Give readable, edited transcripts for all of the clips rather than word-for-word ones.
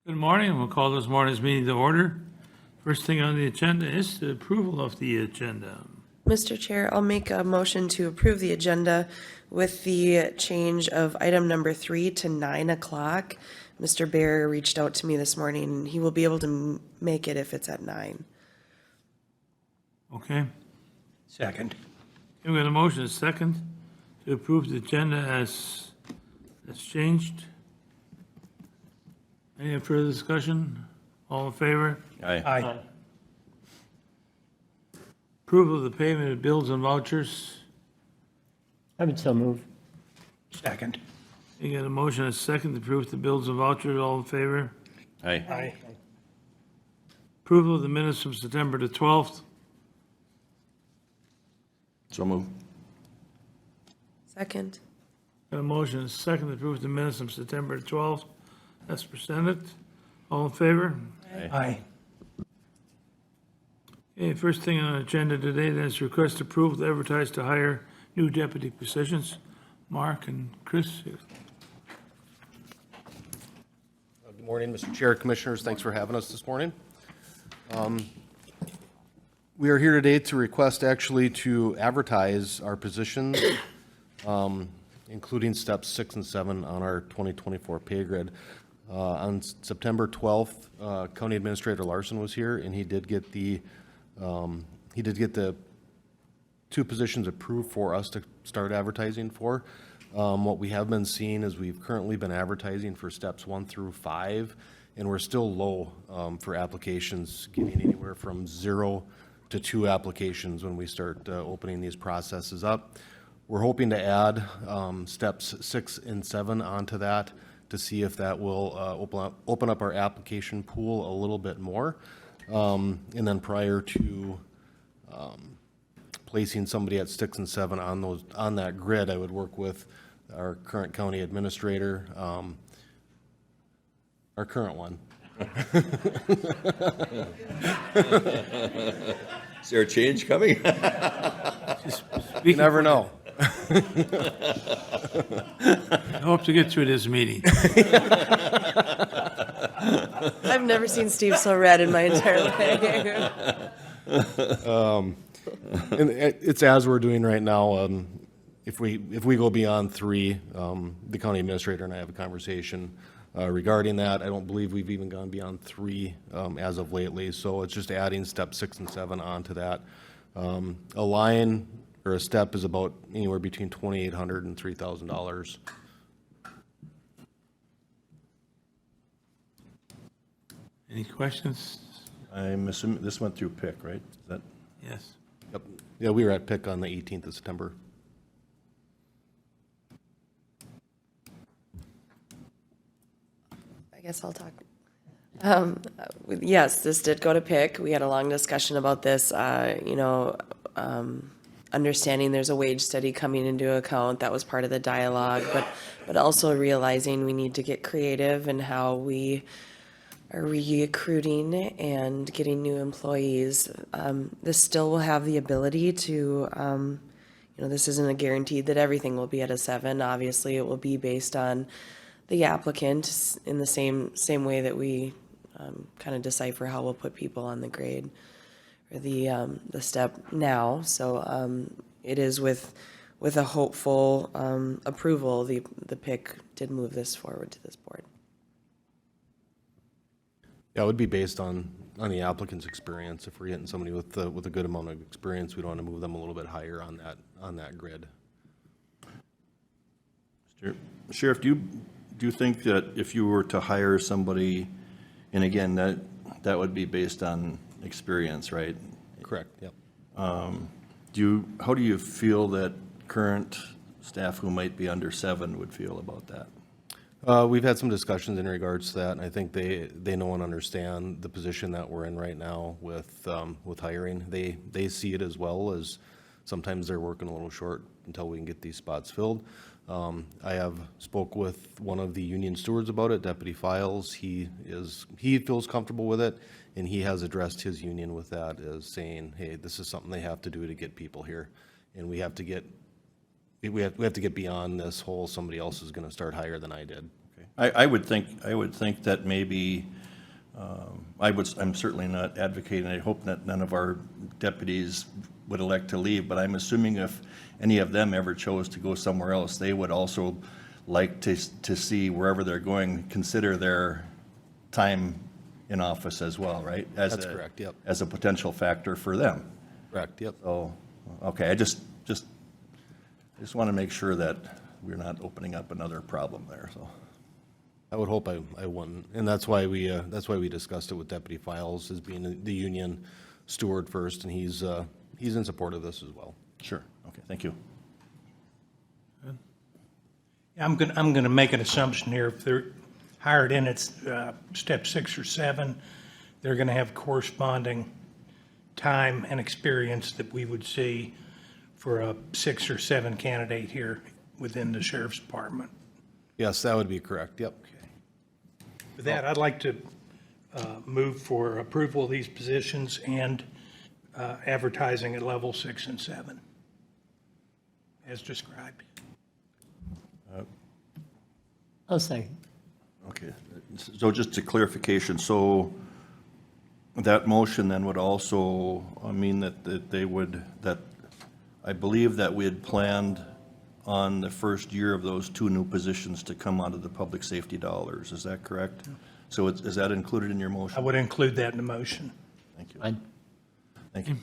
Good morning. We'll call this morning's meeting to order. First thing on the agenda is the approval of the agenda. Mr. Chair, I'll make a motion to approve the agenda with the change of item number 3 to 9 o'clock. Mr. Baer reached out to me this morning, and he will be able to make it if it's at 9. Okay? Second. Okay, we got a motion, a second, to approve the agenda as changed. Any further discussion? All in favor? Aye. Approval of the payment of bills and vouchers. I would so move. Second. You got a motion, a second, to approve the bills and vouchers. All in favor? Aye. Approval of the minutes from September the 12th. So move. Second. Got a motion, a second, to approve the minutes from September the 12th. That's presented. All in favor? Aye. Okay, first thing on the agenda today, then, is request approval to advertise to hire new deputy positions. Mark and Chris. Good morning, Mr. Chair, Commissioners. Thanks for having us this morning. We are here today to request actually to advertise our positions, including steps 6 and 7 on our 2024 pay grid. On September 12th, County Administrator Larson was here, and he did get the 2 positions approved for us to start advertising for. What we have been seeing is we've currently been advertising for steps 1 through 5, and we're still low for applications, getting anywhere from 0 to 2 applications when we start opening these processes up. We're hoping to add steps 6 and 7 onto that to see if that will open up our application pool a little bit more. And then prior to placing somebody at 6 and 7 on that grid, I would work with our current county administrator, our current one. Is there a change coming? You never know. I hope to get through this meeting. I've never seen Steve so red in my entire life. And it's as we're doing right now. If we go beyond 3, the county administrator and I have a conversation regarding that. I don't believe we've even gone beyond 3 as of lately. So it's just adding step 6 and 7 onto that. A line or a step is about anywhere between $2,800 and $3,000. Any questions? I'm assuming this went through PIC, right? Is that, Yes. Yep. Yeah, we were at PIC on the 18th of September. I guess I'll talk. Yes, this did go to PIC. We had a long discussion about this, understanding there's a wage study coming into account. That was part of the dialogue, but also realizing we need to get creative in how we are recruiting and getting new employees. This still will have the ability to, this isn't a guarantee that everything will be at a 7. Obviously, it will be based on the applicant in the same way that we kind of decipher how we'll put people on the grade or the step now. So it is with a hopeful approval, the PIC did move this forward to this board. Yeah, it would be based on the applicant's experience. If we're getting somebody with a good amount of experience, we'd want to move them a little bit higher on that grid. Sheriff, do you think that if you were to hire somebody, and again, that would be based on experience, right? Correct, yep. How do you feel that current staff who might be under 7 would feel about that? We've had some discussions in regards to that, and I think they know and understand the position that we're in right now with hiring. They see it as well as sometimes they're working a little short until we can get these spots filled. I have spoke with one of the union stewards about it, Deputy Files. He feels comfortable with it, and he has addressed his union with that as saying, hey, this is something they have to do to get people here, and we have to get beyond this whole somebody else is going to start higher than I did. I would think that maybe I'm certainly not advocating, I hope that none of our deputies would elect to leave, but I'm assuming if any of them ever chose to go somewhere else, they would also like to see wherever they're going, consider their time in office as well, right? That's correct, yep. As a potential factor for them. Correct, yep. So, okay, I just want to make sure that we're not opening up another problem there, so. I would hope I wouldn't, and that's why we discussed it with Deputy Files as being the union steward first, and he's in support of this as well. Sure, okay, thank you. I'm gonna make an assumption here. If they're hired in at step 6 or 7, they're gonna have corresponding time and experience that we would see for a 6 or 7 candidate here within the sheriff's department. Yes, that would be correct, yep. With that, I'd like to move for approval of these positions and advertising at level 6 and 7, as described. I'll second. Okay, so just a clarification, so that motion then would also mean that they would, that I believe that we had planned on the first year of those 2 new positions to come out of the public safety dollars, is that correct? So is that included in your I motion? would include that in the motion. Thank you. Fine. Thank you.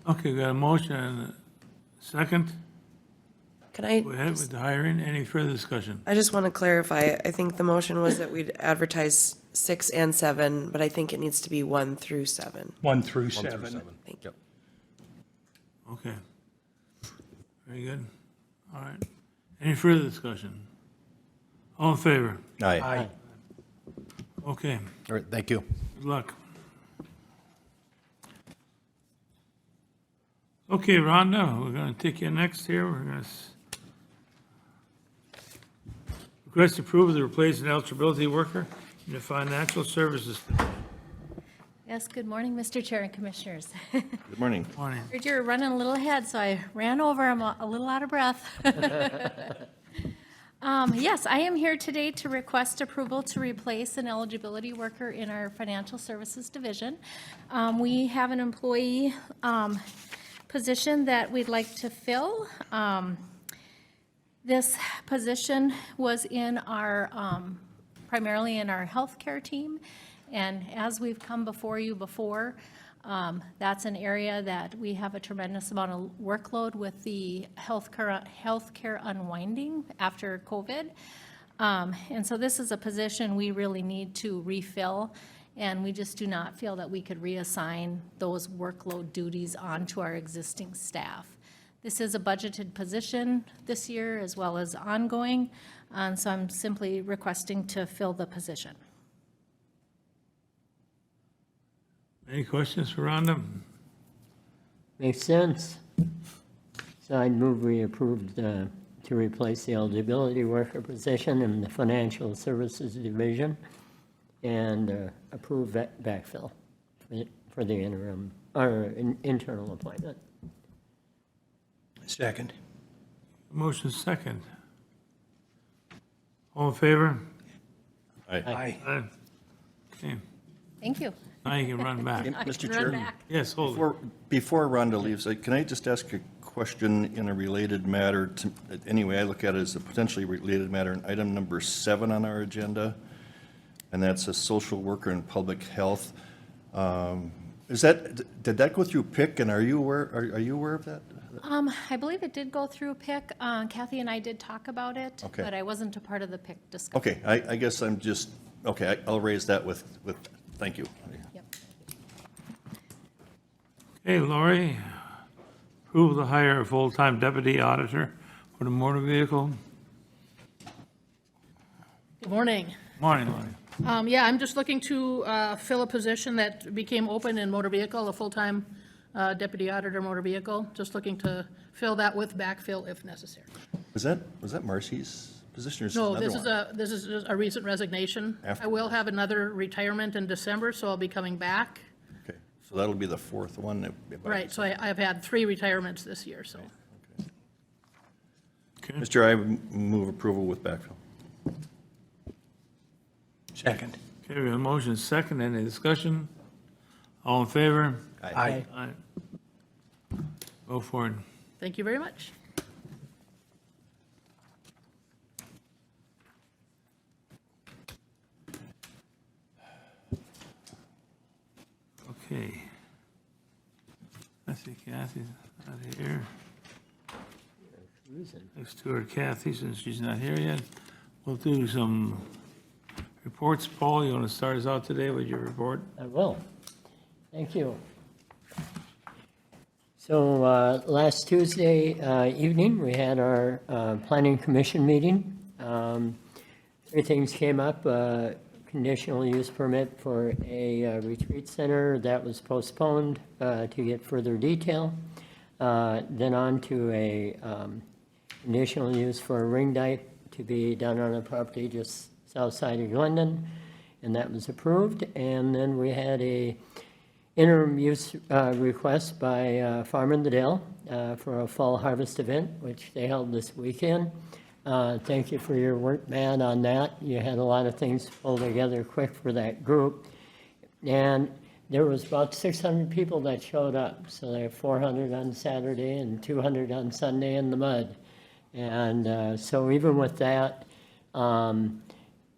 Okay, got a motion and a second. Can I, Go ahead with the hiring. Any further discussion? I just want to clarify, I think the motion was that we'd advertise 6 and 7, but I think it needs to be 1 through 7. 1 through 1 7. through 7. Thank you. Yep. Okay. Very good. All right. Any further discussion? All in favor? Aye. Aye. Okay, All right, thank you. good luck. Okay, Rhonda, we're gonna take you next here. We're gonna request approval to replace an eligibility worker in the financial services. Yes, good morning, Mr. Chair and Commissioners. Good morning. Morning. Heard you were running a little ahead, so I ran over. I'm a little out of breath. Yes, I am here today to request approval to replace an eligibility worker in our financial services division. We have an employee position that we'd like to fill. This position was in our, primarily in our healthcare team. And as we've come before you before, that's an area that we have a tremendous amount of workload with the healthcare unwinding after COVID. And so this is a position we really need to refill, and we just do not feel that we could reassign those workload duties onto our existing staff. This is a budgeted position this year as well as ongoing, and so I'm simply requesting to fill the position. Any questions for Rhonda? Makes sense. So I'd move we approved to replace the eligibility worker position in the financial services division and approve backfill for the interim, or internal appointment. Second. Motion second. All in favor? Aye. Aye. Aye. Okay, Thank you. now you can run back. Mr. Run Chair? back. Yes, hold it. Before Rhonda leaves, can I just ask a question in a related matter? Anyway, I look at it as a potentially related matter in item number 7 on our agenda, and that's a social worker in public health. Did that go through PIC, and are you aware of that? I believe it did go through PIC. Kathy and I did talk about it, Okay. but I wasn't a part of the PIC discussion. Okay, I guess I'm just, okay, I'll raise that with, thank you. Yep. Okay, Lori, approve to hire a full-time deputy auditor for the motor vehicle. Good morning. Morning, Lori. Yeah, I'm just looking to fill a position that became open in motor vehicle, a full-time deputy auditor motor vehicle. Just looking to fill that with backfill if necessary. Was that Marcy's position or is it No, another this is a recent resignation. I will have another retirement in December, so I'll be coming back. Okay, so that'll be the 4th one. Right, so I've had 3 retirements this year, so. Okay, Mr. I move approval with backfill. Second. Okay, we have a motion second. Any discussion? All in favor? Aye. Aye. Go for it. Thank you very much. Okay. I see Kathy's not here. Next to her, Kathy, since she's not here yet. We'll do some reports. Paul, you want to start us out today with your report? I will. Thank you. So last Tuesday evening, we had our Planning Commission meeting. Three things came up. Conditional use permit for a retreat center that was postponed to get further detail. Then on to a conditional use for a ring dike to be done on a property just south side of Glendon, and that was approved. And then we had a interim use request by Farm in the Dale for a fall harvest event, which they held this weekend. Thank you for your work, Matt, on that. You had a lot of things pulled together quick for that group. And there was about 600 people that showed up. So they had 400 on Saturday and 200 on Sunday in the mud. And so even with that,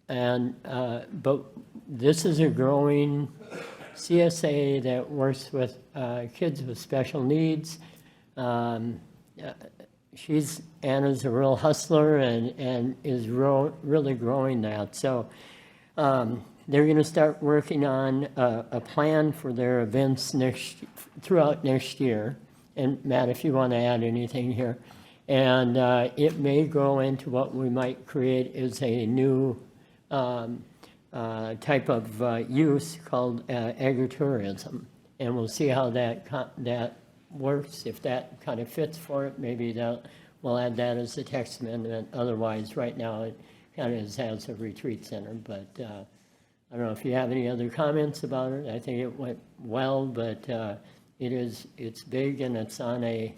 but this is a growing CSA that works with kids with special needs. Anna's a real hustler and is really growing that. So they're going to start working on a plan for their events throughout next year. And Matt, if you want to add anything here. And it may grow into what we might create is a new type of use called agritourism. And we'll see how that works. If that kind of fits for it, maybe we'll add that as a text amendment. Otherwise, right now, it kind of is as a retreat center. But I don't know if you have any other comments about it. I think it went well, but it's big and it's on a,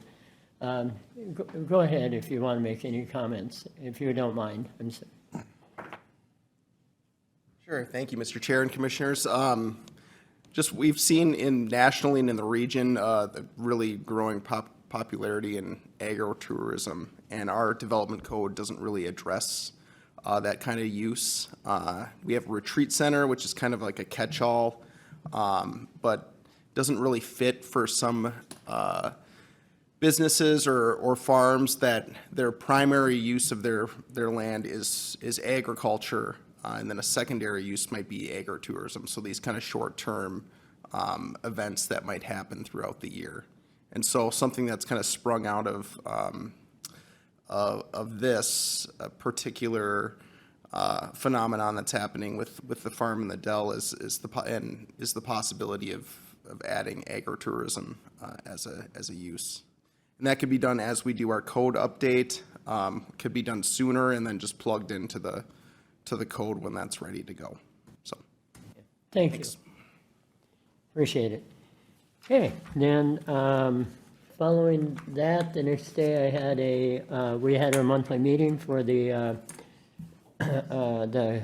go ahead if you want to make any comments, if you don't mind. I'm sorry. Sure. Thank you, Mr. Chair and Commissioners. We've seen nationally and in the region the really growing popularity in agritourism, and our development code doesn't really address that kind of use. We have a retreat center, which is kind of like a catch-all, but doesn't really fit for some businesses or farms that their primary use of their land is agriculture. And then a secondary use might be agritourism, so these kind of short-term events that might happen throughout the year. And so something that's kind of sprung out of this particular phenomenon that's happening with the Farm in the Dell is the possibility of adding agritourism as a use. And that could be done as we do our code update, could be done sooner and then just plugged into the code when that's ready to go. So, Thank you. Appreciate it. Okay, then following that, the next day we had our monthly meeting for the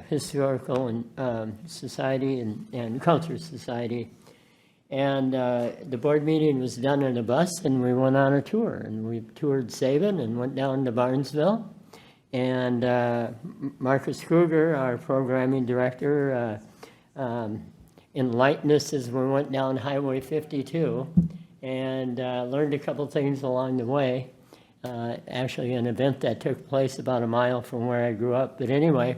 Historical and Society and Culture Society. And the board meeting was done in a bus, and we went on a tour. And we toured Sabin and went down to Barnesville. And Marcus Kruger, our programming director, enlightened us as we went down Highway 52 and learned a couple things along the way. Actually, an event that took place about a mile from where I grew up. But anyway,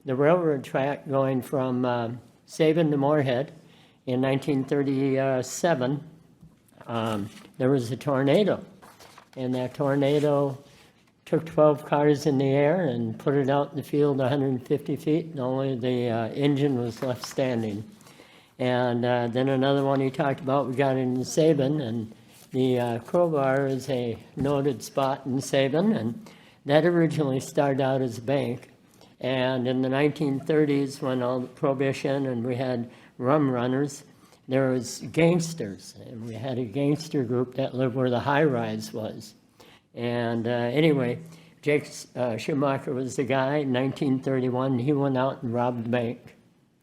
the railroad track going from Sabin to Moorhead in 1937, there was a tornado. And that tornado took 12 cars in the air and put it out in the field 150 feet, and only the engine was left standing. And then another one he talked about, we got in Sabin, and the Crowbar is a noted spot in Sabin, and that originally started out as a bank. And in the 1930s, when all the Prohibition and we had rum runners, there was gangsters, and we had a gangster group that lived where the high-rise was. And anyway, Jake Schumacher was the guy in 1931. He went out and robbed the bank.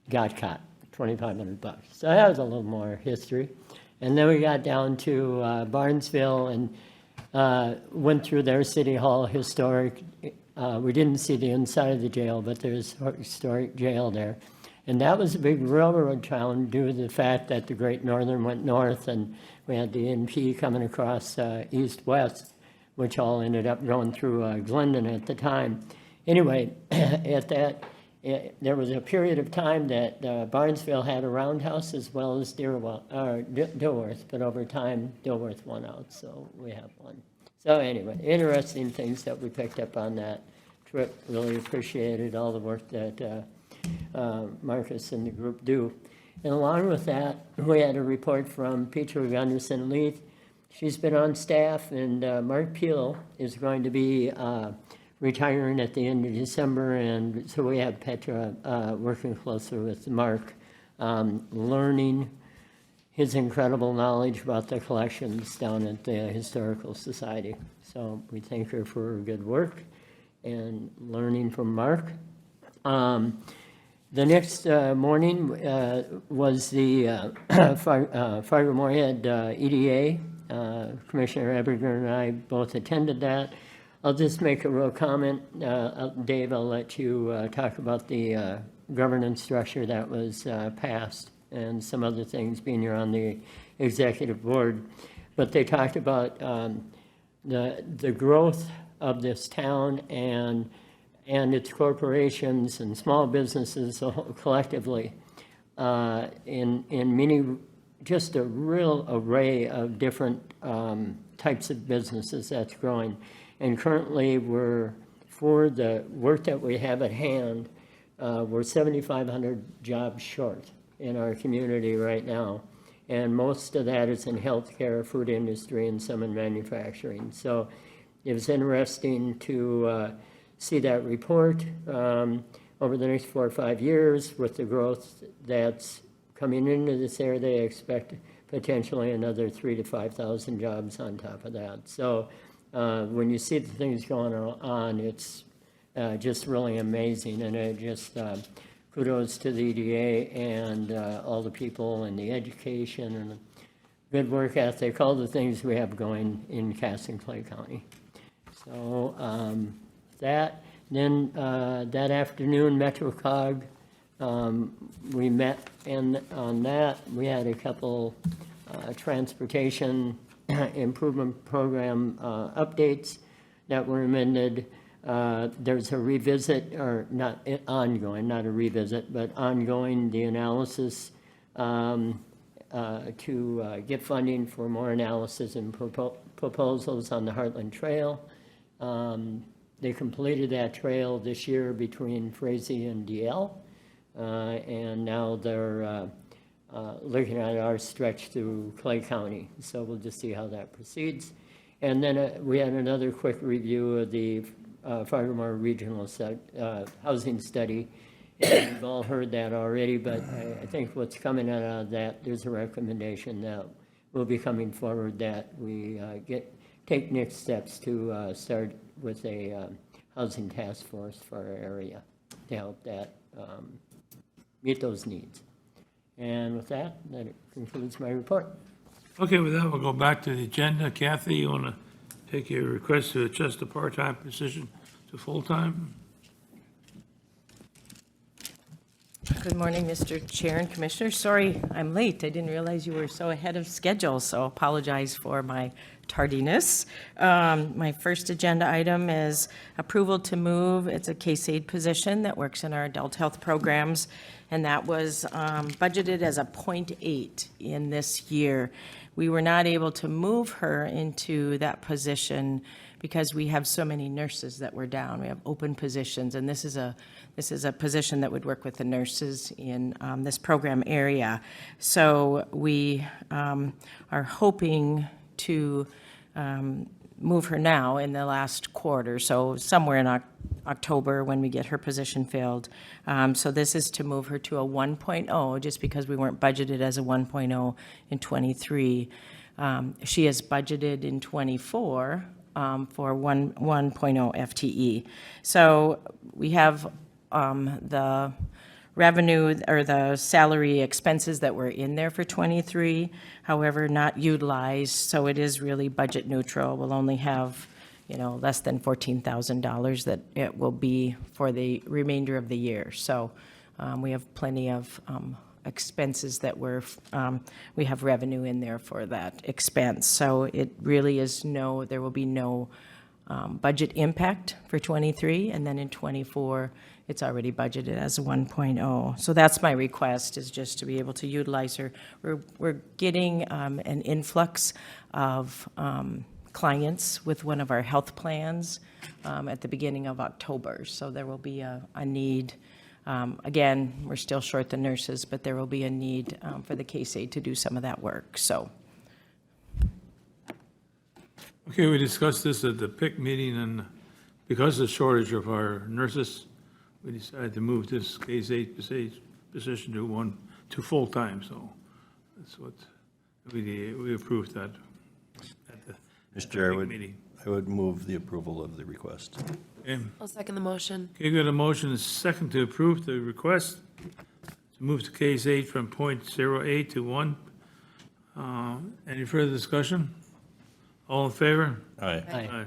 got caught, $2,500. So that was a little more history. And then we got down to Barnesville and went through their city hall historic. We didn't see the inside of the jail, but there's a historic jail there. And that was a big railroad town due to the fact that the Great Northern went north and we had the NP coming across east-west, which all ended up going through Glendon at the time. Anyway, there was a period of time that Barnesville had a roundhouse as well as Dilworth, but over time, Dilworth won out, so we have one. So anyway, interesting things that we picked up on that trip. Really appreciated all the work that Marcus and the group do. And along with that, we had a report from Peter Gunderson Leith. She's been on staff, and Mark Peel is going to be retiring at the end of December, and so we have Petra working closely with Mark, learning his incredible knowledge about the collections down at the Historical Society. So we thank her for her good work and learning from Mark. The next morning was the Fargo-Moorhead EDA. Commissioner Eberger and I both attended that. I'll just make a real comment. Dave, I'll let you talk about the governance structure that was passed and some other things, being you're on the executive board. But they talked about the growth of this town and its corporations and small businesses collectively in many, just a real array of different types of businesses that's growing. And currently, for the work that we have at hand, we're 7,500 jobs short in our community right now. And most of that is in healthcare, food industry, and some in manufacturing. So it was interesting to see that report over the next 4 or 5 years with the growth that's coming into this area. They expect potentially another 3,000 to 5,000 jobs on top of that. So when you see the things going on, it's just really amazing. And it just kudos to the EDA and all the people and the education and the good work ethic, all the things we have going in Cass and Clay County. So that afternoon, MetroCog, we met, and on that, we had a couple transportation improvement program updates that were amended. There's a revisit, or not ongoing, not a revisit, but ongoing, the analysis to get funding for more analysis and proposals on the Heartland Trail. They completed that trail this year between Frazee and DL, and now they're looking at our stretch through Clay County. So we'll just see how that proceeds. And then we had another quick review of the Fargo-Moorhead Regional Housing Study. And we've all heard that already, but I think what's coming out of that, there's a recommendation that will be coming forward that we take next steps to start with a housing task force for our area to help that meet those needs. And with that concludes my report. Okay, with that, we'll go back to the agenda. Kathy, you want to take your request to adjust the part-time position to full-time? Good morning, Mr. Chair and Commissioners. Sorry I'm late. I didn't realize you were so ahead of schedule, so apologize for my tardiness. My first agenda item is approval to move. It's a case aid position that works in our adult health programs, and that was budgeted as a 0.8 in this year. We were not able to move her into that position because we have so many nurses that were down. We have open positions, and this is a position that would work with the nurses in this program area. So we are hoping to move her now in the last quarter, so somewhere in October when we get her position filled. So this is to move her to a 1.0, just because we weren't budgeted as a 1.0 in '23. She is budgeted in '24 for 1.0 FTE. So we have the revenue or the salary expenses that were in there for '23, however, not utilized, so it is really budget neutral. We'll only have, less than $14,000 that it will be for the remainder of the year. So we have plenty of expenses that we have revenue in there for that expense. So it really is there will be no budget impact for '23, and then in '24, it's already budgeted as a 1.0. So that's my request, is just to be able to utilize her. We're getting an influx of clients with one of our health plans at the beginning of October. So there will be a need. Again, we're still short the nurses, but there will be a need for the case aide to do some of that work, so. Okay, we discussed this at the PIC meeting, and because of the shortage of our nurses, we decided to move this case 8 position to full-time, so that's what we approved that at the Mr. Chair, PIC meeting. I would move the approval of the request. Okay, I'll second the motion. we got a motion and a second to approve the request to move the case 8 from .08 to 1. Any further discussion? All in favor? Aye. Aye.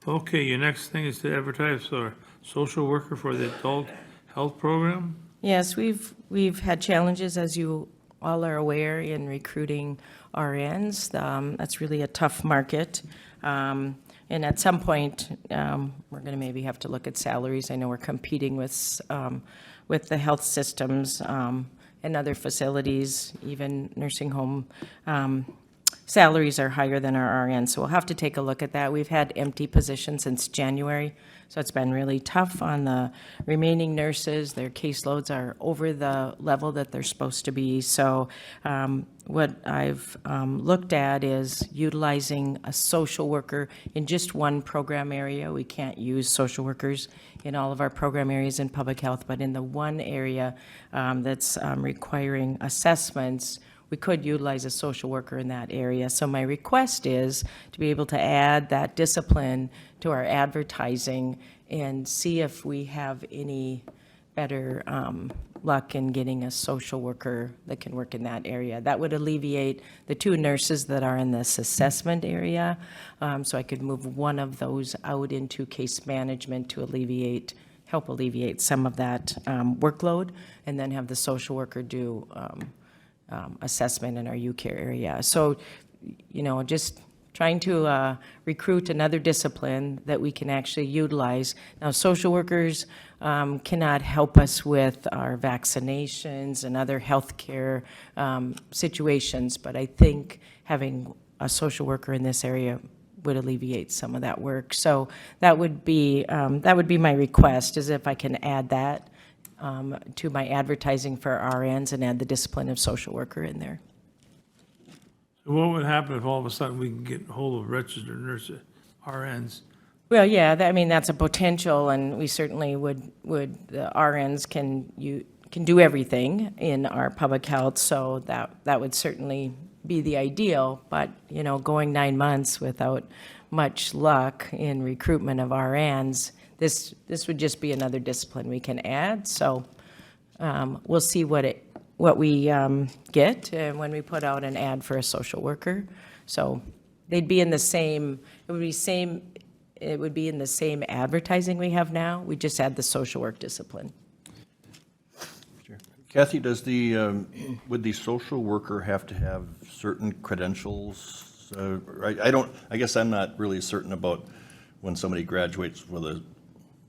Okay, your next thing is to advertise for social worker for the adult health program? Yes, we've had challenges, as you all are aware, in recruiting RNs. That's really a tough market. And at some point, we're going to maybe have to look at salaries. I know we're competing with the health systems and other facilities, even nursing home. Salaries are higher than our RNs, so we'll have to take a look at that. We've had empty positions since January, so it's been really tough on the remaining nurses. Their caseloads are over the level that they're supposed to be. So what I've looked at is utilizing a social worker in just one program area. We can't use social workers in all of our program areas in public health, but in the one area that's requiring assessments, we could utilize a social worker in that area. So my request is to be able to add that discipline to our advertising and see if we have any better luck in getting a social worker that can work in that area. That would alleviate the 2 nurses that are in this assessment area. So I could move one of those out into case management to help alleviate some of that workload, and then have the social worker do assessment in our UCare area. So, just trying to recruit another discipline that we can actually utilize. Now, social workers cannot help us with our vaccinations and other healthcare situations, but I think having a social worker in this area would alleviate some of that work. So that would be my request, is if I can add that to my advertising for RNs and add the discipline of social worker in there. So what would happen if all of a sudden we can get hold of registered nurses, RNs? Well, yeah, that's a potential, and we certainly the RNs can do everything in our public health, so that would certainly be the ideal, but, going 9 months without much luck in recruitment of RNs, this would just be another discipline we can add. So we'll see what we get when we put out an ad for a social worker. So they'd be in the same. It would be in the same advertising we have now. We just add the social work discipline. Kathy, would the social worker have to have certain credentials? I guess I'm not really certain about when somebody graduates with a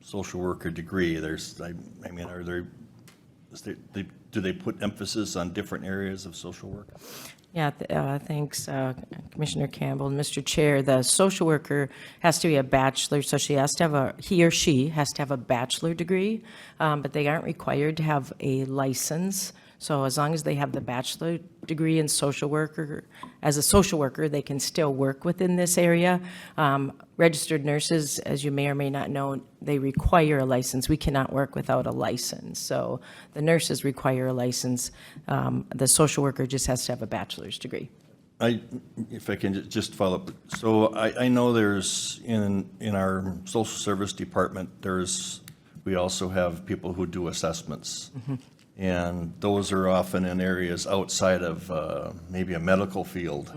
social worker degree. Do they put emphasis on different areas of social work? Yeah, thanks, Commissioner Campbell. And Mr. Chair, the social worker has to be a bachelor, so he or she has to have a bachelor degree, but they aren't required to have a license. So as long as they have the bachelor degree in social worker, as a social worker, they can still work within this area. Registered nurses, as you may or may not know, they require a license. We cannot work without a license. So the nurses require a license. The social worker just has to have a bachelor's degree. If I can just follow up. So I know there's, in our social service department, there's we also have people who do assessments. And those are often in areas outside of maybe a medical field.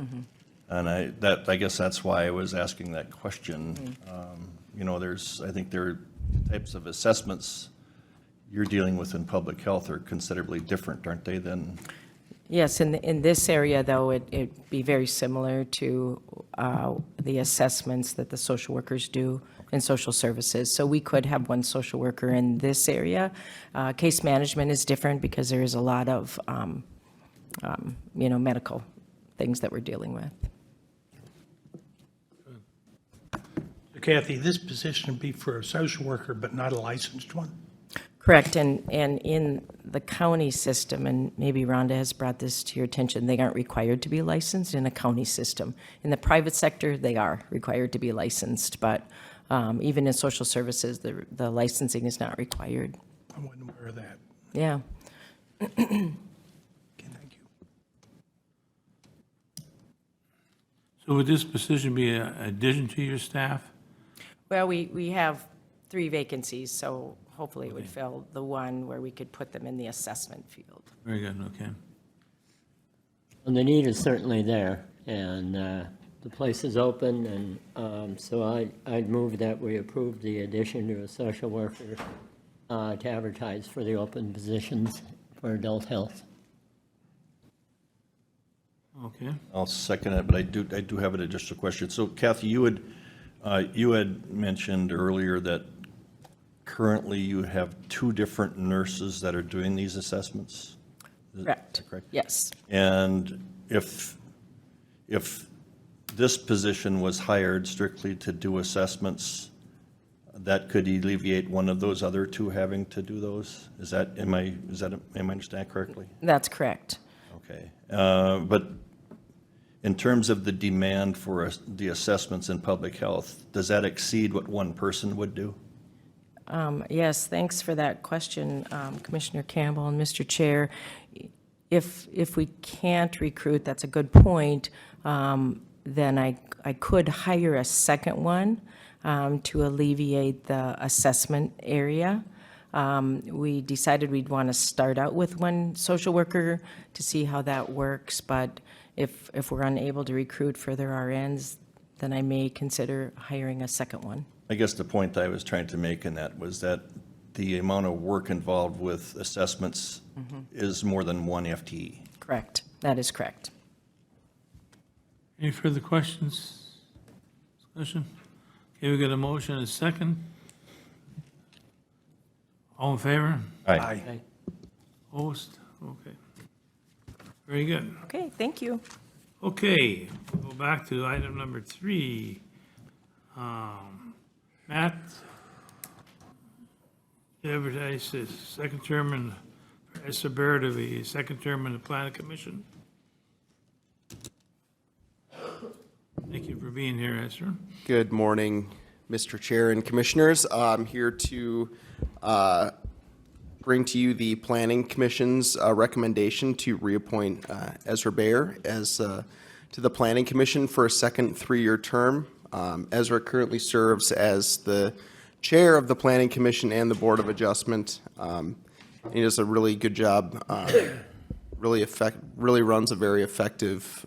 And I guess that's why I was asking that question. You know, I think there are types of assessments you're dealing with in public health are considerably different, aren't they, than? Yes, in this area, though, it'd be very similar to the assessments that the social workers do in social services. So we could have one social worker in this area. Case management is different because there is a lot of, you know, medical things that we're dealing with. Kathy, this position would be for a social worker, but not a licensed one? Correct, and in the county system, and maybe Rhonda has brought this to your attention, they aren't required to be licensed in a county system. In the private sector, they are required to be licensed, but even in social services, the licensing is not required. I wasn't aware of that. Yeah. Okay, thank you. So would this position be an addition to your staff? Well, we have 3 vacancies, so hopefully it would fill the one where we could put them in the assessment field. Very good, okay. And the need is certainly there, and the place is open, and so I'd move that we approve the addition to a social worker to advertise for the open positions for adult health. Okay. I'll second it, but I do have an additional question. So Kathy, you had mentioned earlier that currently you have 2 different nurses that are doing these assessments? Is that correct? Yes. And if this position was hired strictly to do assessments, that could alleviate one of those other 2 having to do those? Am I understanding correctly? That's correct. Okay. But in terms of the demand for the assessments in public health, does that exceed what one person would do? Yes, thanks for that question, Commissioner Campbell and Mr. Chair. If we can't recruit, that's a good point, then I could hire a second one to alleviate the assessment area. We decided we'd want to start out with one social worker to see how that works, but if we're unable to recruit further RNs, then I may consider hiring a second one. I guess the point I was trying to make in that was that the amount of work involved with assessments is more than 1 FTE. Correct. That is correct. Any further questions? Discussion? Okay, we got a motion and a second. All in favor? Aye. Opposed? Okay. Very good. Okay, thank you. Okay, we'll go back to item number 3. Matt, Advertise his second term and Ezra Baer to be second term in the Planning Commission. Thank you for being here, Ezra. Good morning, Mr. Chair and Commissioners. I'm here to bring to you the Planning Commission's recommendation to reappoint Ezra Baer as to the Planning Commission for a second 3-year term. Ezra currently serves as the chair of the Planning Commission and the Board of Adjustment. He does a really good job, really runs a very effective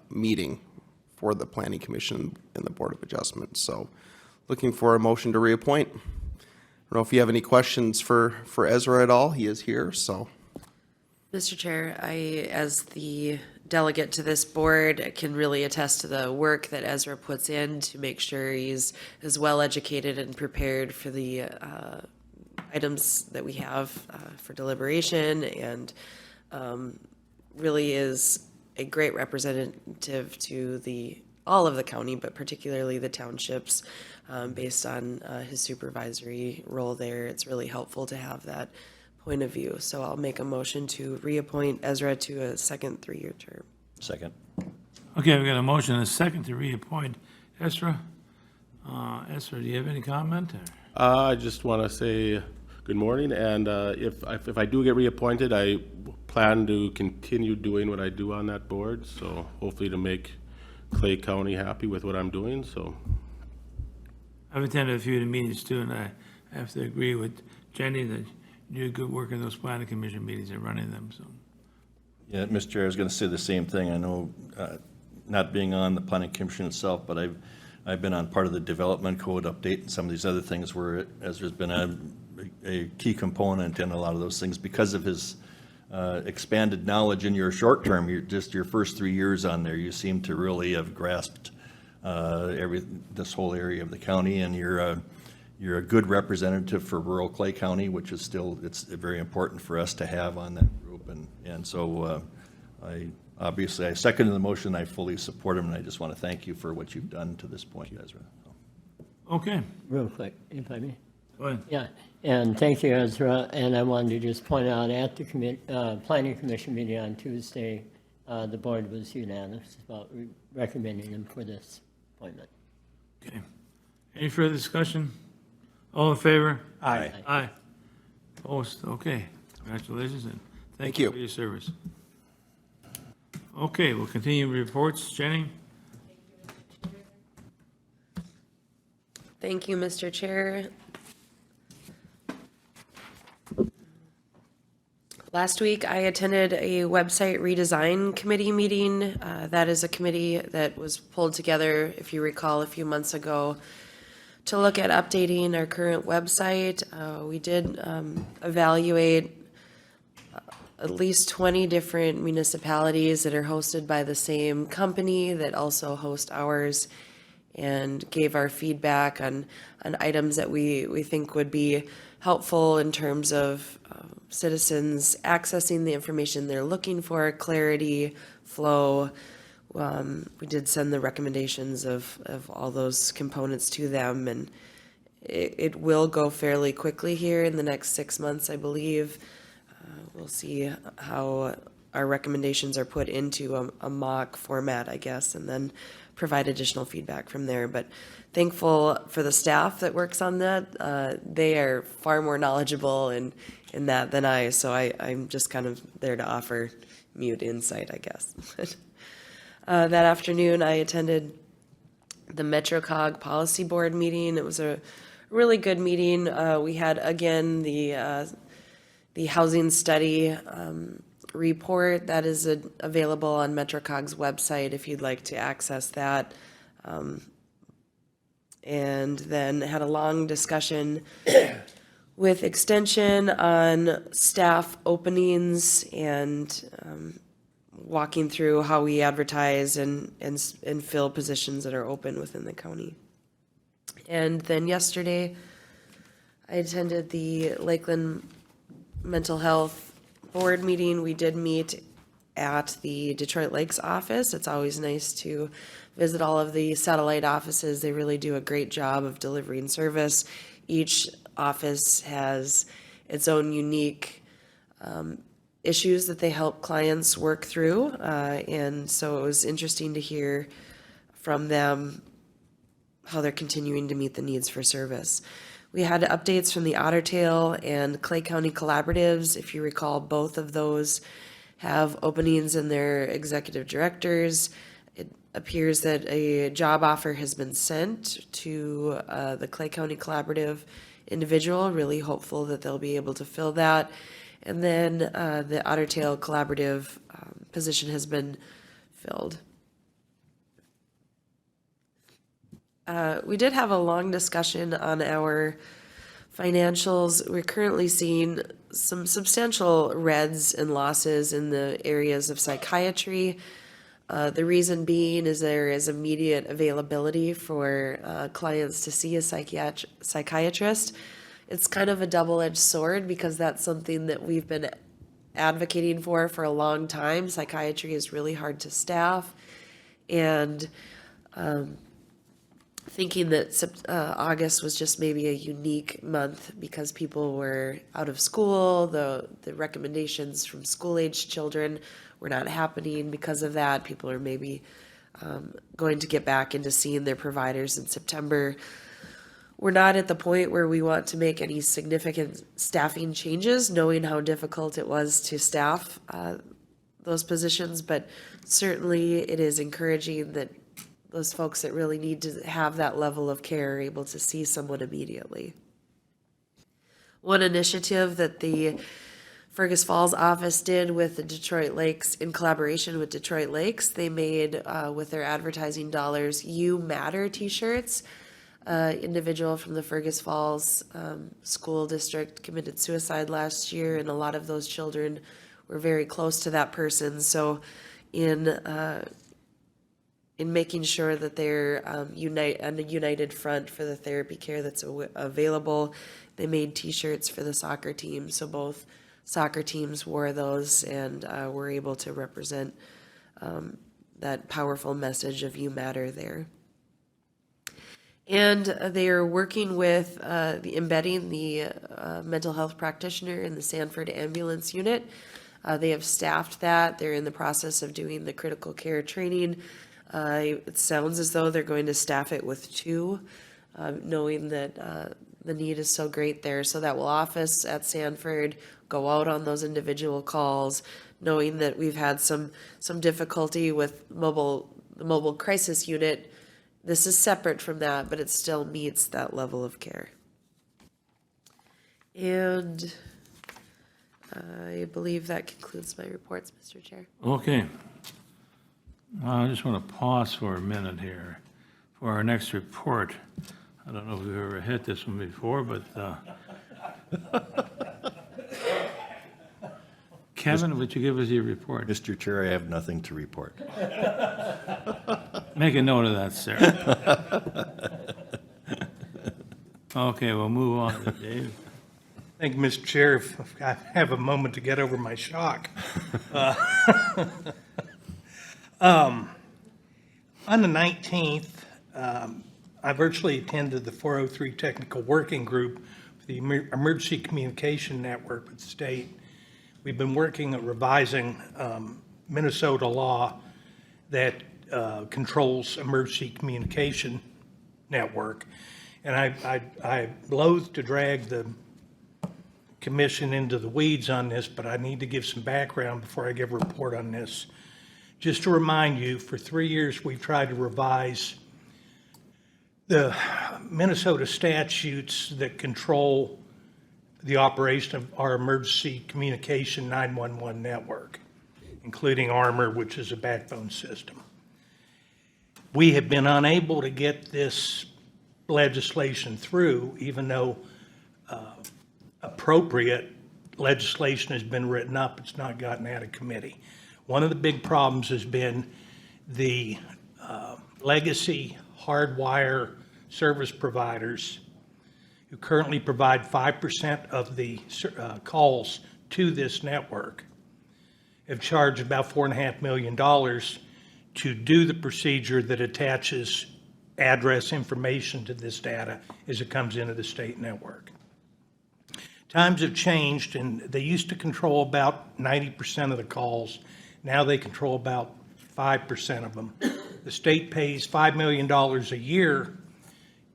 meeting for the Planning Commission and the Board of Adjustment. So looking for a motion to reappoint. I don't know if you have any questions for Ezra at all. He is here, so. Mr. Chair, I, as the delegate to this board, can really attest to the work that Ezra puts in to make sure he's as well educated and prepared for the items that we have for deliberation, and really is a great representative to all of the county, but particularly the townships, based on his supervisory role there. It's really helpful to have that point of view. So I'll make a motion to reappoint Ezra to a second 3-year term. Second. Okay, we got a motion and a second to reappoint Ezra. Ezra, do you have any comment? I just want to say good morning, and if I do get reappointed, I plan to continue doing what I do on that board, so hopefully to make Clay County happy with what I'm doing, so. I've attended a few of the meetings too, and I have to agree with Jenny, that you do good work in those planning commission meetings and running them, so. Yeah, Mr. Chair, I was going to say the same thing. I know, not being on the planning commission itself, but I've been on part of the development code update and some of these other things where Ezra's been a key component in a lot of those things because of his expanded knowledge in your short term. Your first 3 years on there, you seem to really have grasped this whole area of the county, and you're a good representative for rural Clay County, which is still, it's very important for us to have on that group. And so I seconded the motion. I fully support him, and I just want to thank you for what you've done to this point, Ezra. Okay, Real quick, if I may. go ahead. Yeah, and thank you, Ezra. And I wanted to just point out at the Planning Commission meeting on Tuesday, the board was unanimous about recommending him for this appointment. Okay. Any further discussion? All in favor? Aye. Aye. Opposed? Okay. Congratulations and thank Thank you you. for your service. Okay, we'll continue reports. Jenny? Thank you, Mr. Chair. Last week, I attended a website redesign committee meeting. That is a committee that was pulled together, if you recall, a few months ago to look at updating our current website. We did evaluate at least 20 different municipalities that are hosted by the same company that also host ours, and gave our feedback on items that we think would be helpful in terms of citizens accessing the information they're looking for, clarity, flow. We did send the recommendations of all those components to them, and it will go fairly quickly here in the next 6 months, I believe. We'll see how our recommendations are put into a mock format, I guess, and then provide additional feedback from there. But thankful for the staff that works on that. They are far more knowledgeable in that than I, so I'm just kind of there to offer mute insight, I guess. That afternoon, I attended the MetroCog Policy Board meeting. It was a really good meeting. We had, again, the housing study report that is available on MetroCog's website if you'd like to access that. And then had a long discussion with Extension on staff openings and walking through how we advertise and fill positions that are open within the county. And then yesterday, I attended the Lakeland Mental Health Board meeting. We did meet at the Detroit Lakes office. It's always nice to visit all of the satellite offices. They really do a great job of delivering service. Each office has its own unique issues that they help clients work through. And so it was interesting to hear from them how they're continuing to meet the needs for service. We had updates from the Auditor and Clay County Collaboratives. If you recall, both of those have openings in their executive directors. It appears that a job offer has been sent to the Clay County Collaborative individual. Really hopeful that they'll be able to fill that. And then the Auditor Collaborative position has been filled. We did have a long discussion on our financials. We're currently seeing some substantial reds and losses in the areas of psychiatry. The reason being is there is immediate availability for clients to see a psychiatrist. It's kind of a double-edged sword because that's something that we've been advocating for a long time. Psychiatry is really hard to staff, and thinking that August was just maybe a unique month because people were out of school. The recommendations from school-aged children were not happening because of that. People are maybe going to get back into seeing their providers in September. We're not at the point where we want to make any significant staffing changes, knowing how difficult it was to staff those positions, but certainly it is encouraging that those folks that really need to have that level of care are able to see someone immediately. one initiative that the Fergus Falls office did with the Detroit Lakes, in collaboration with Detroit Lakes, they made, with their advertising dollars, You Matter t-shirts. Individual from the Fergus Falls school district committed suicide last year, and a lot of those children were very close to that person. So in making sure that they're on a united front for the therapy care that's available, they made t-shirts for the soccer team. So both soccer teams wore those and were able to represent that powerful message of You Matter there. And they are working with embedding the mental health practitioner in the Sanford ambulance unit. They have staffed that. They're in the process of doing the critical care training. It sounds as though they're going to staff it with 2, knowing that the need is so great there. So that will office at Sanford, go out on those individual calls, knowing that we've had some difficulty with the mobile crisis unit. This is separate from that, but it still meets that level of care. And I believe that concludes my reports, Mr. Chair. Okay. I just want to pause for a minute here for our next report. I don't know if we've ever hit this one before, but Kevin, would you give us your report? Mr. Chair, I have nothing to report. Make a note of that, sir. Okay, we'll move on to Dave. Thank you, Mr. Chair. If I have a moment to get over my shock. On the 19th, I virtually attended the 403 Technical Working Group for the Emergency Communication Network with the state. We've been working at revising Minnesota law that controls emergency communication network. And I loathe to drag the commission into the weeds on this, but I need to give some background before I give a report on this. Just to remind you, for 3 years, we've tried to revise the Minnesota statutes that control the operation of our emergency communication 911 network, including Armor, which is a backbone system. We have been unable to get this legislation through, even though appropriate legislation has been written up. It's not gotten out of committee. One of the big problems has been the legacy hardwire service providers who currently provide 5% of the calls to this network have charged about $4.5 million to do the procedure that attaches address information to this data as it comes into the state network. Times have changed, and they used to control about 90% of the calls. Now they control about 5% of them. The state pays $5 million a year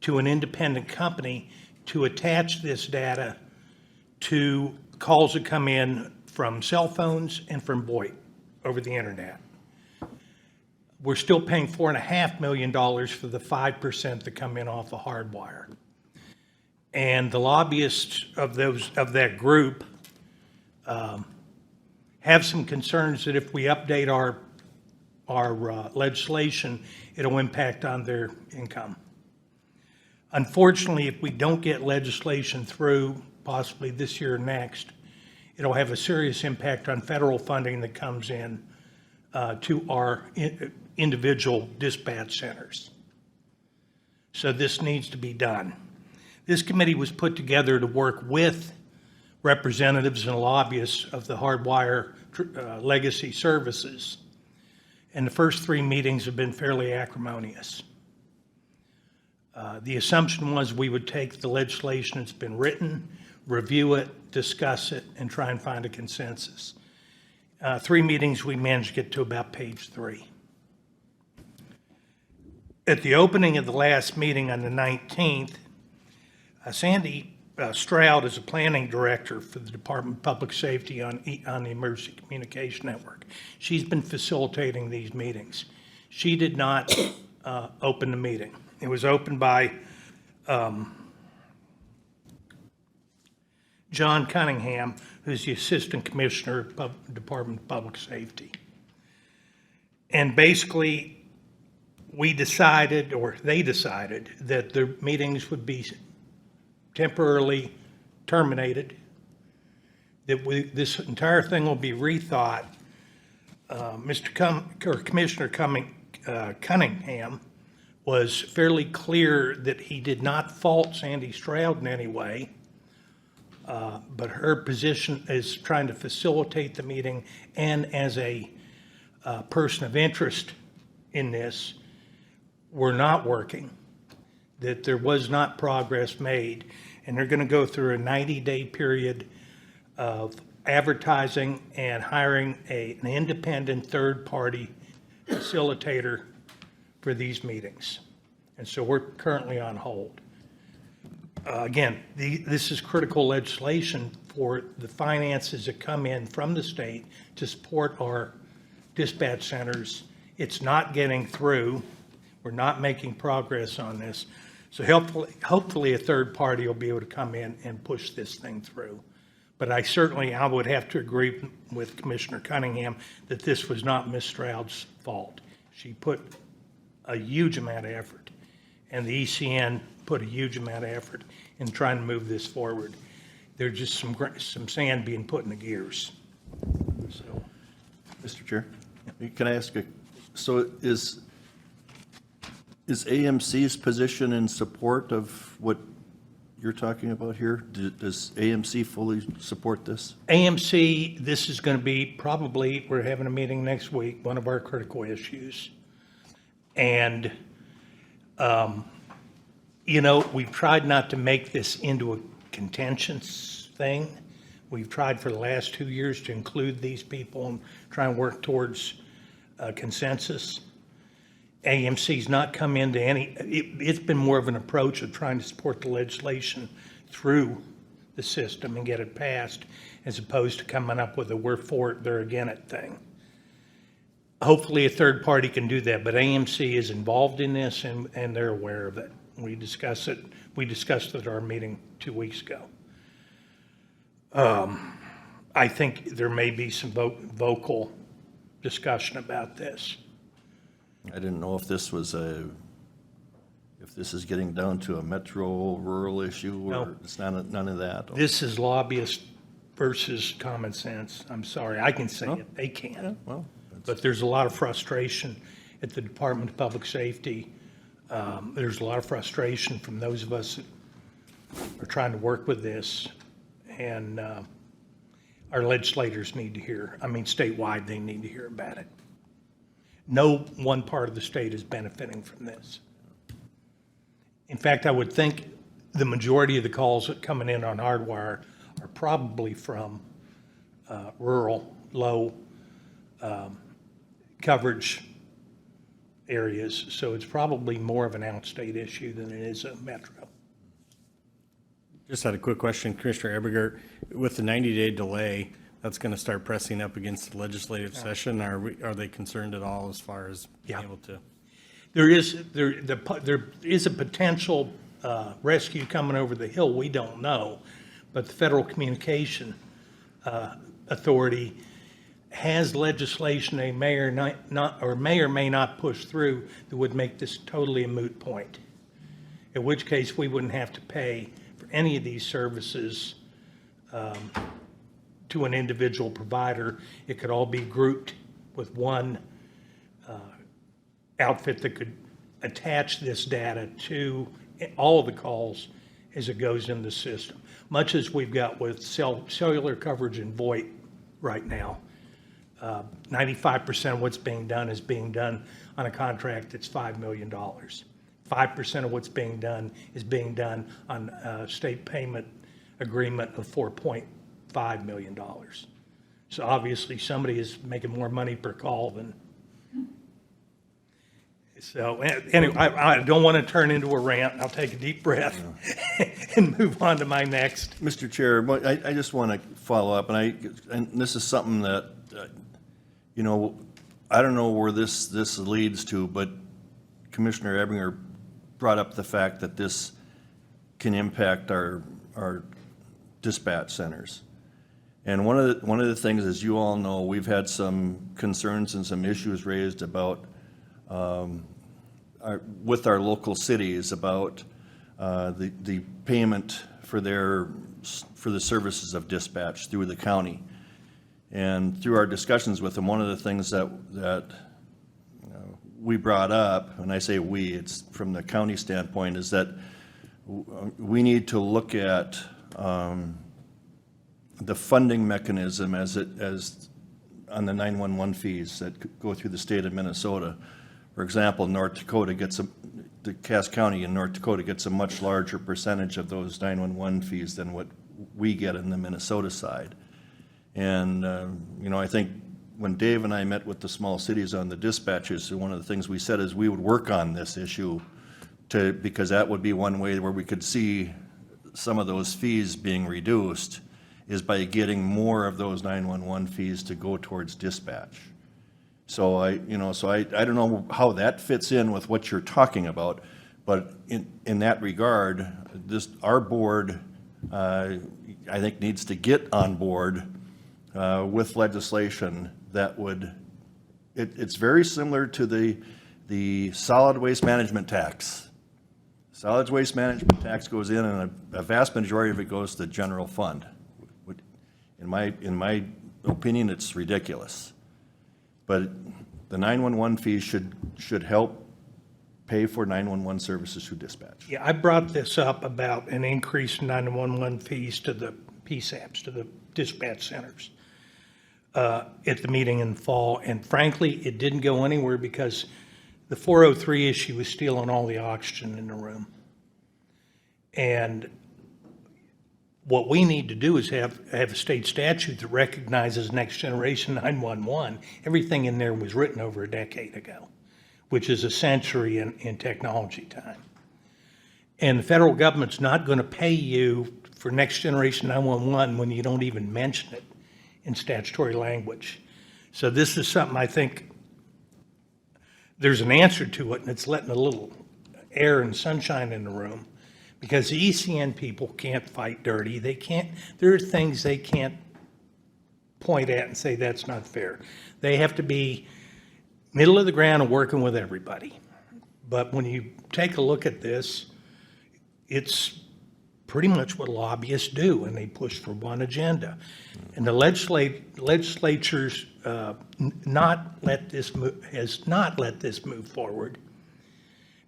to an independent company to attach this data to calls that come in from cell phones and from VoIP over the internet. We're still paying $4.5 million for the 5% that come in off the hardwire. And the lobbyists of that group have some concerns that if we update our legislation, it'll impact on their income. Unfortunately, if we don't get legislation through, possibly this year or next, it'll have a serious impact on federal funding that comes in to our individual dispatch centers. So this needs to be done. This committee was put together to work with representatives and lobbyists of the hardwire legacy services. And the first 3 meetings have been fairly acrimonious. The assumption was we would take the legislation that's been written, review it, discuss it, and try and find a consensus. 3 meetings, we managed to get to about page 3. At the opening of the last meeting on the 19th, Sandy Stroud is a planning director for the Department of Public Safety on the Emergency Communication Network. She's been facilitating these meetings. She did not open the meeting. It was opened by John Cunningham, who's the Assistant Commissioner of Department of Public Safety. And basically, we decided, or they decided, that the meetings would be temporarily terminated, that this entire thing will be rethought. Commissioner Cunningham was fairly clear that he did not fault Sandy Stroud in any way, but her position is trying to facilitate the meeting, and as a person of interest in this, were not working, that there was not progress made, and they're going to go through a 90-day period of advertising and hiring an independent third-party facilitator for these meetings. And so we're currently on hold. Again, this is critical legislation for the finances that come in from the state to support our dispatch centers. It's not getting through. We're not making progress on this. So hopefully a third party will be able to come in and push this thing through. But I would have to agree with Commissioner Cunningham that this was not Ms. Stroud's fault. She put a huge amount of effort, and the ECN put a huge amount of effort in trying to move this forward. There's just some sand being put in the gears. So, Mr. Chair, can I ask so is AMC's position in support of what you're talking about here? Does AMC fully support this? AMC, this is going to be probably, we're having a meeting next week, one of our critical issues. And, we've tried not to make this into a contentious thing. We've tried for the last 2 years to include these people and try and work towards consensus. AMC's not come into it's been more of an approach of trying to support the legislation through the system and get it passed, as opposed to coming up with a we're for it, they're against it thing. Hopefully a third party can do that, but AMC is involved in this and they're aware of it. We discussed it at our meeting 2 weeks ago. I think there may be some vocal discussion about this. I didn't know if this was if this is getting down to a metro rural issue, or No. it's not none of that. This is lobbyist versus common sense. I'm sorry, I can say it, they can't. Well, But there's a lot of frustration at the Department of Public Safety. There's a lot of frustration from those of us that are trying to work with this. And our legislators need to hear, statewide, they need to hear about it. No one part of the state is benefiting from this. In fact, I would think the majority of the calls that coming in on Hardwire are probably from rural, low coverage areas. So it's probably more of an outstate issue than it is a metro. Just had a quick question, Commissioner Eberger. With the 90-day delay, that's going to start pressing up against the legislative session. Are they concerned at all as far as being able to? There is a potential rescue coming over the hill. We don't know, but the Federal Communication Authority has legislation they may or may not push through that would make this totally a moot point. In which case, we wouldn't have to pay for any of these services to an individual provider. It could all be grouped with one outfit that could attach this data to all of the calls as it goes in the system. Much as we've got with cellular coverage in VoIP right now. 95% of what's being done is being done on a contract that's $5 million. 5% of what's being done is being done on a state payment agreement of $4.5 million. So obviously somebody is making more money per call than. So anyway, I don't want to turn into a rant. I'll take a deep breath and move on to my next. Mr. Chair, I just want to follow up, and this is something that, I don't know where this leads to, but Commissioner Ebinger brought up the fact that this can impact our dispatch centers. And one of the things, as you all know, we've had some concerns and some issues raised about, with our local cities about the payment for the services of dispatch through the county. And through our discussions with them, one of the things that we brought up, and I say we, it's from the county standpoint, is that we need to look at the funding mechanism as on the 911 fees that go through the state of Minnesota. For example, the Cass County in North Dakota gets a much larger percentage of those 911 fees than what we get in the Minnesota side. And, I think when Dave and I met with the small cities on the dispatches, one of the things we said is we would work on this issue because that would be one way where we could see some of those fees being reduced is by getting more of those 911 fees to go towards dispatch. So I don't know how that fits in with what you're talking about, but in that regard, our board, I think, needs to get on board with legislation that would, it's very similar to the solid waste management tax. Solid waste management tax goes in, and a vast majority of it goes to the general fund. In my opinion, it's ridiculous. But the 911 fees should help pay for 911 services through dispatch. Yeah, I brought this up about an increase in 911 fees to the PSAPs, to the dispatch centers, at the meeting in the fall, and frankly, it didn't go anywhere because the 403 issue was stealing all the oxygen in the room. And what we need to do is have a state statute that recognizes next generation 911. Everything in there was written over a decade ago, which is a century in technology time. And the federal government's not going to pay you for next generation 911 when you don't even mention it in statutory language. So this is something I think there's an answer to it, and it's letting a little air and sunshine in the room. Because the ECN people can't fight dirty. There are things they can't point at and say that's not fair. They have to be middle of the ground and working with everybody. But when you take a look at this, it's pretty much what lobbyists do, and they push for one agenda. And the legislature's has not let this move forward,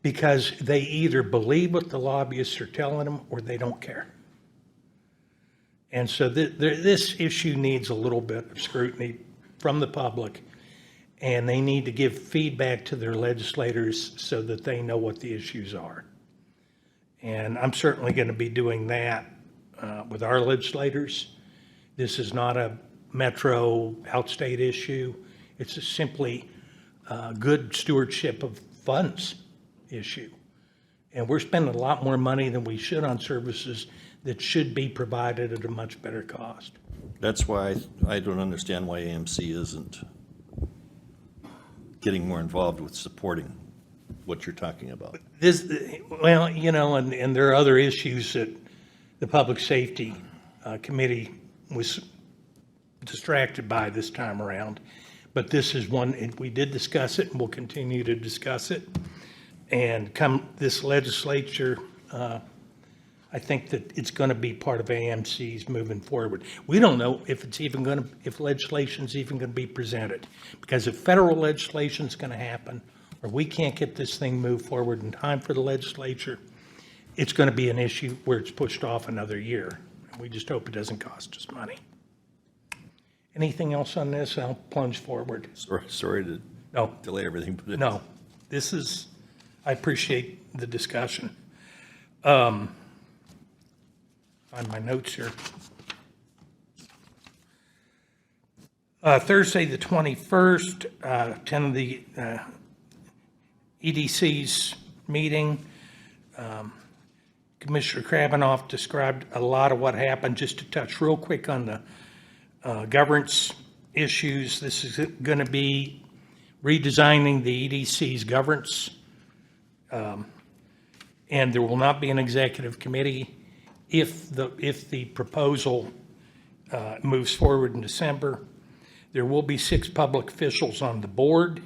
because they either believe what the lobbyists are telling them or they don't care. And so this issue needs a little bit of scrutiny from the public, and they need to give feedback to their legislators so that they know what the issues are. And I'm certainly going to be doing that with our legislators. This is not a metro outstate issue. It's simply good stewardship of funds issue. And we're spending a lot more money than we should on services that should be provided at a much better cost. That's why I don't understand why AMC isn't getting more involved with supporting what you're talking about. And there are other issues that the Public Safety Committee was distracted by this time around. But this is one, and we did discuss it, and we'll continue to discuss it. And come this legislature, I think that it's going to be part of AMC's moving forward. We don't know if if legislation's even going to be presented, because if federal legislation's going to happen, or we can't get this thing moved forward in time for the legislature, it's going to be an issue where it's pushed off another year. We just hope it doesn't cost us money. Anything else on this? I'll plunge forward. Sorry to delay everything. But No, this is, I appreciate the discussion. Find my notes here. Thursday, the 21st, attended the EDC's meeting. Commissioner Krabanoff described a lot of what happened. Just to touch real quick on the governance issues, this is going to be redesigning the EDC's governance, and there will not be an executive committee. if the proposal moves forward in December, there will be 6 public officials on the board.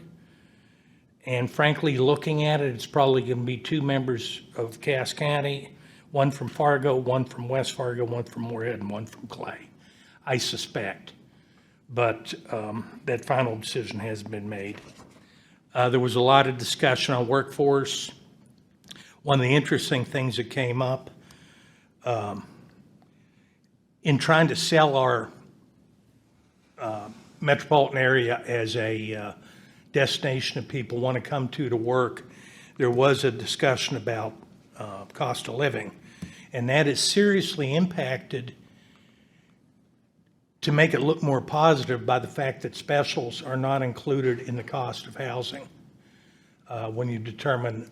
And frankly, looking at it, it's probably going to be 2 members of Cass County, 1 from Fargo, 1 from West Fargo, 1 from Moorhead, and 1 from Clay, I suspect. But that final decision hasn't been made. There was a lot of discussion on workforce. One of the interesting things that came up in trying to sell our metropolitan area as a destination that people want to come to work, there was a discussion about cost of living. And that is seriously impacted, to make it look more positive, by the fact that specials are not included in the cost of housing when you determine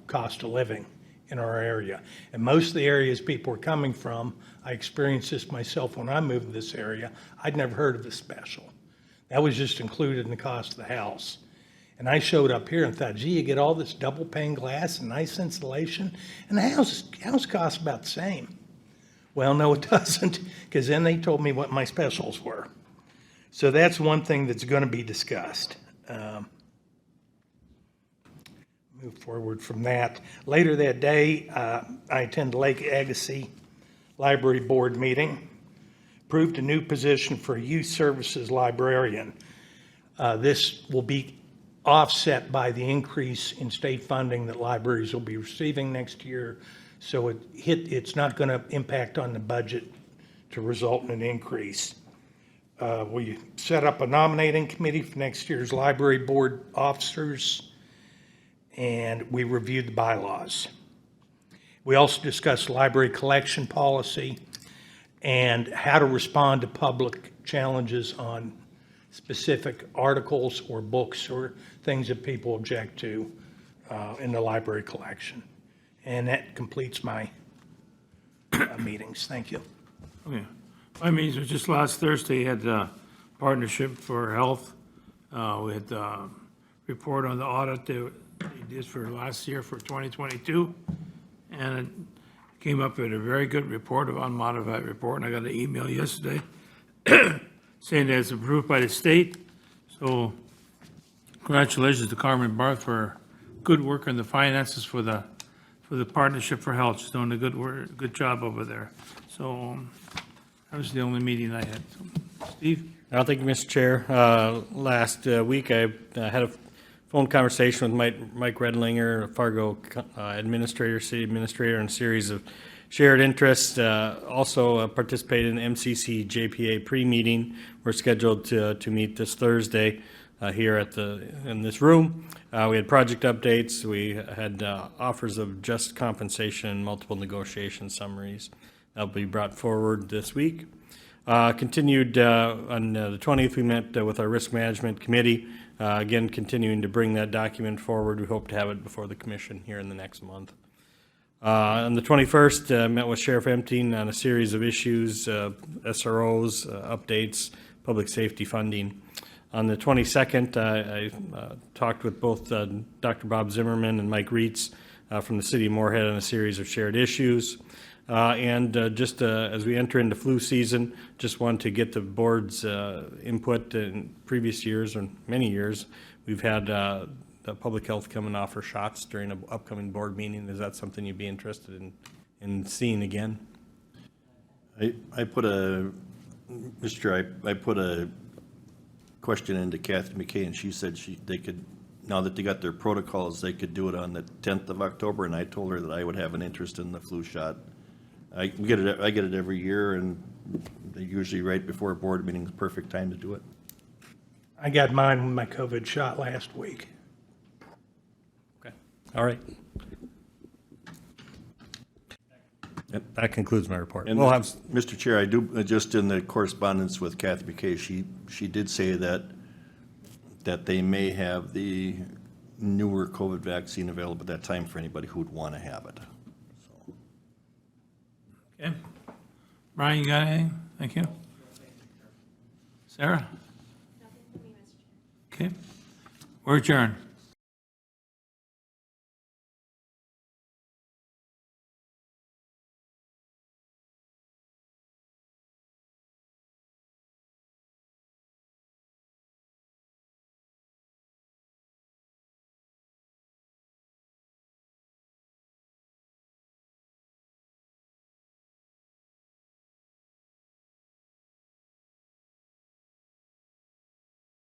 cost of living in our area. And most of the areas people are coming from, I experienced this myself when I moved to this area, I'd never heard of a special. That was just included in the cost of the house. And I showed up here and thought, gee, you get all this double pane glass and nice insulation, and the house costs about the same. Well, no, it doesn't, because then they told me what my specials were. So that's one thing that's going to be discussed. Move forward from that. Later that day, I attended Lake Agassiz Library Board meeting, approved a new position for a youth services librarian. This will be offset by the increase in state funding that libraries will be receiving next year. So it's not going to impact on the budget to result in an increase. We set up a nominating committee for next year's library board officers, and we reviewed the bylaws. We also discussed library collection policy and how to respond to public challenges on specific articles or books or things that people object to in the library collection. And that completes my meetings. Thank you. Okay. My meetings was just last Thursday, had Partnership for Health. We had report on the audit that they did for last year for 2022. And it came up with a very good report, of unmodified report. And I got an email yesterday saying that it's approved by the state. So congratulations to Carmen Barth for good work on the finances for the Partnership for Health. She's doing a good job over there. So that was the only meeting I had. So, Steve? Thank you, Mr. Chair. Last week, I had a phone conversation with Mike Redlinger, Fargo administrator, city administrator, and a series of shared interests. Also participated in the MCC JPA pre-meeting. We're scheduled to meet this Thursday here in this room. We had project updates. We had offers of just compensation and multiple negotiation summaries. That'll be brought forward this week. Continued on the 20th, we met with our risk management committee. Again, continuing to bring that document forward. We hope to have it before the commission here in the next month. On the 21st, met with Sheriff Empting on a series of issues, SROs, updates, public safety funding. On the 22nd, I talked with both Dr. Bob Zimmerman and Mike Reitz from the city of Moorhead on a series of shared issues. And just as we enter into flu season, just want to get the board's input. In previous years, or many years, we've had the public health come and offer shots during an upcoming board meeting. Is that something you'd be interested in seeing again? I put a question into Kathy McKay, and she said they could, now that they got their protocols, they could do it on the 10th of October, and I told her that I would have an interest in the flu shot. I get it every year, and usually right before a board meeting is the perfect time to do it. I got mine with my COVID shot last week. Okay. All right. That concludes my report. And We'll have Mr. Chair, I do, just in the correspondence with Kathy McKay, she did say that they may have the newer COVID vaccine available at that time for anybody who would want to have it. So. Okay. Brian, you got anything? Thank you. Sarah? Okay. We're adjourned.